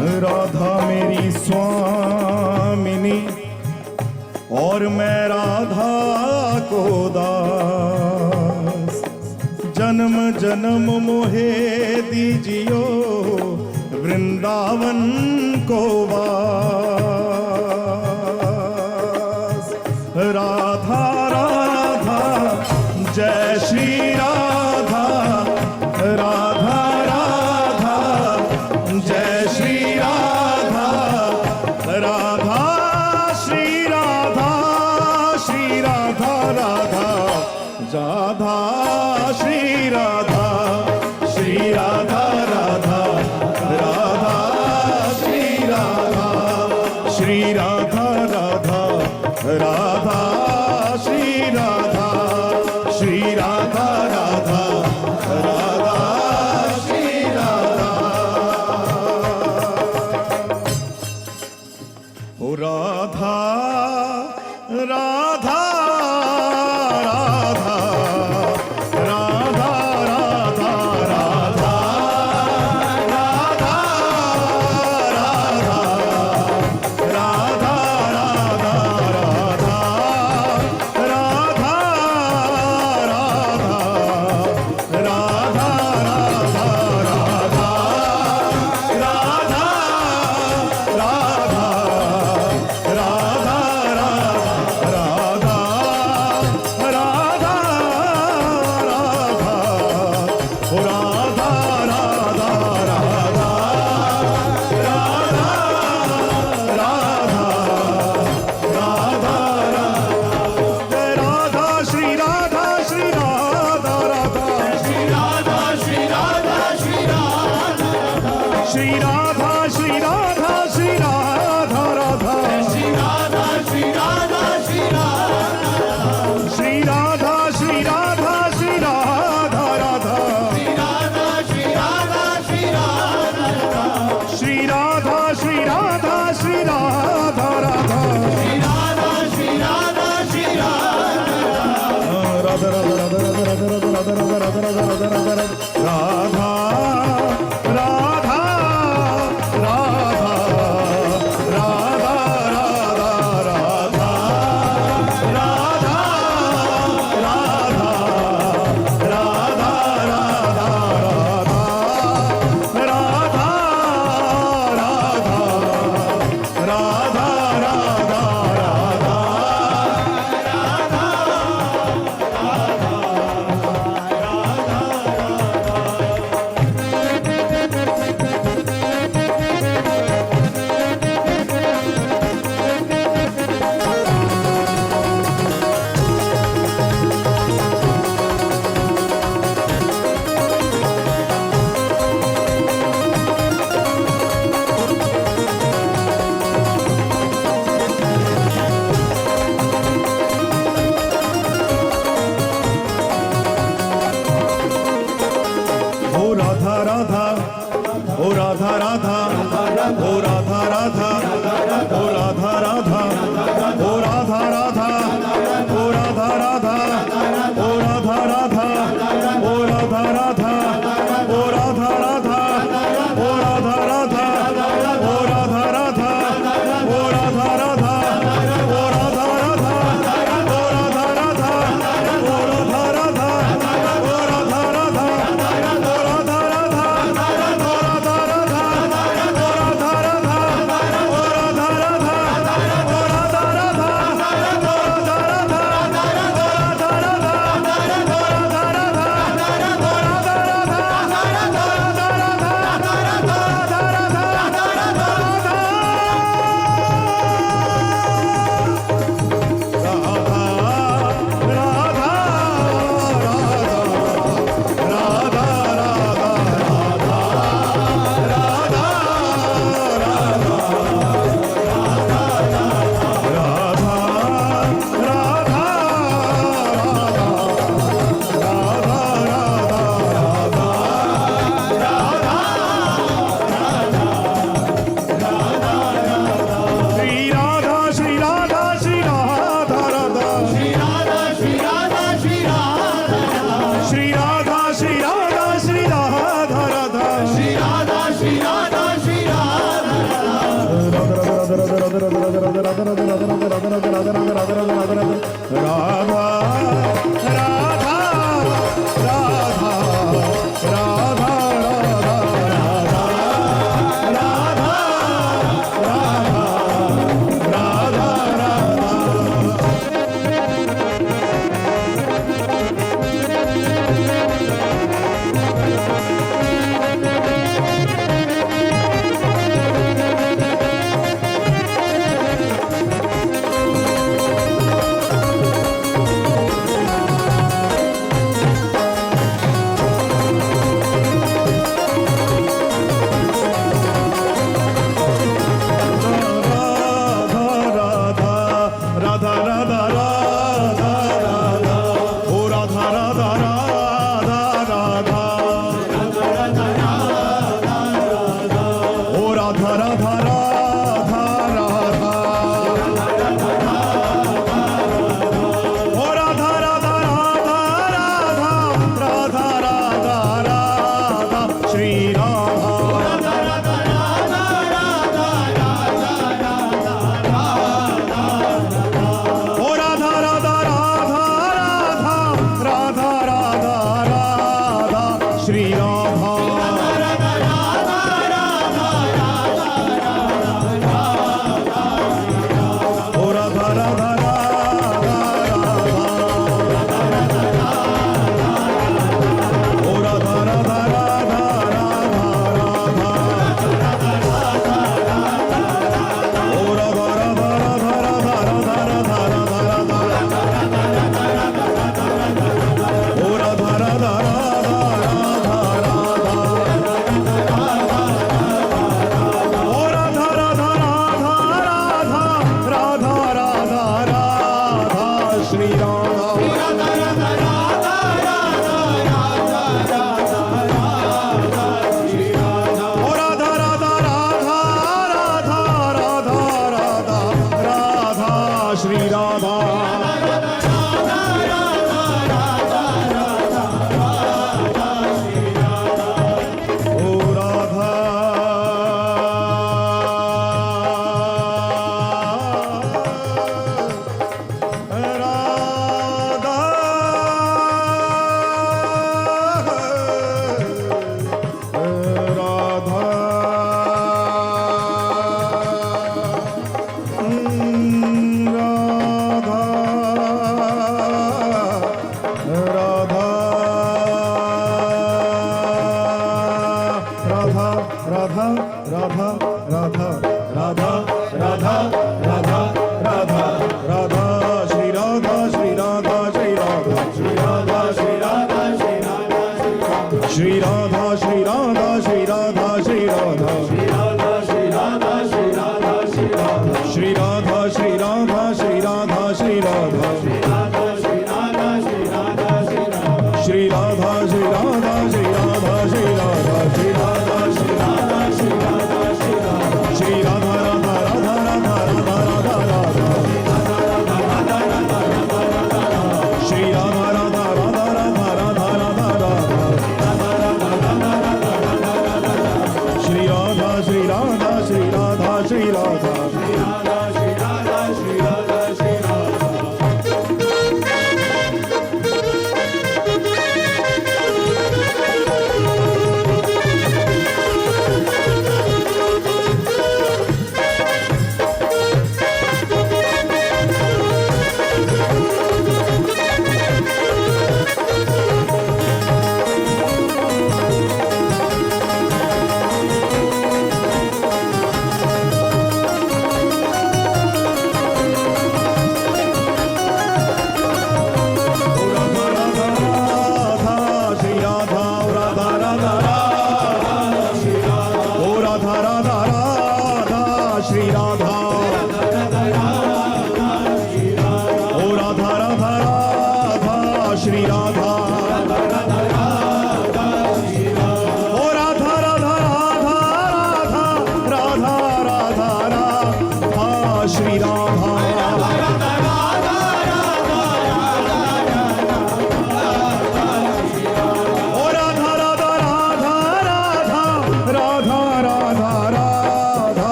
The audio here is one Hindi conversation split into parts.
राधा मेरी स्वामिनी और मैं राधा को दास। जन्म जन्म मोहे दीजियो वृंदावन को वास। राधा राधा जय श्री राधा, राधा राधा जय श्री राधा, राधा श्री राधा, श्री राधा राधा, राधा श्री राधा, श्री राधा राधा, राधा श्री राधा, श्री राधा राधा, राधा श्री राधा, श्री राधा राधा, राधा श्री राधा। ओ राधा राधा राधा, राधा राधा राधा, राधा राधा, राधा राधा राधा, राधा राधा, राधा राधा राधा, राधा राधा, राधा राधा, राधा राधा, ओ राधा राधा राधा, राधा राधा, श्री राधा श्री राधा राधा, श्री राधा श्री राधा श्री राधा, श्री राधा श्री राधा श्री राधा राधा, श्री राधा श्री राधा श्री राधा, श्री राधा श्री राधा श्री राधा राधा, श्री राधा श्री राधा श्री राधा, श्री राधा श्री राधा श्री राधा राधा, श्री राधा श्री राधा श्री राधा, राधा राधा राधा राधा राधा राधा राधा राधा राधा, राधा राधा राधा, राधा राधा राधा, राधा राधा, राधा राधा राधा, राधा राधा, राधा राधा ओ राधा राधा, ओ राधा राधा, ओ राधा राधा, ओ राधा राधा, ओ राधा राधा, ओ राधा राधा, ओ राधा राधा, ओ राधा राधा, ओ राधा राधा, ओ राधा राधा, ओ राधा राधा, ओ राधा राधा, ओ राधा राधा, ओ राधा राधा, ओ राधा राधा, ओ राधा राधा, ओ राधा राधा, ओ राधा राधा, ओ राधा राधा, Radha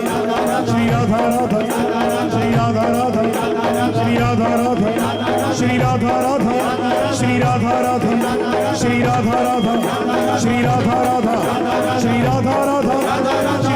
राधा श्री राधा राधा श्री राधा राधा श्री राधा राधा श्री राधा राधा श्री राधा राधा श्री राधा राधा श्री राधा राधा श्री राधा राधा श्री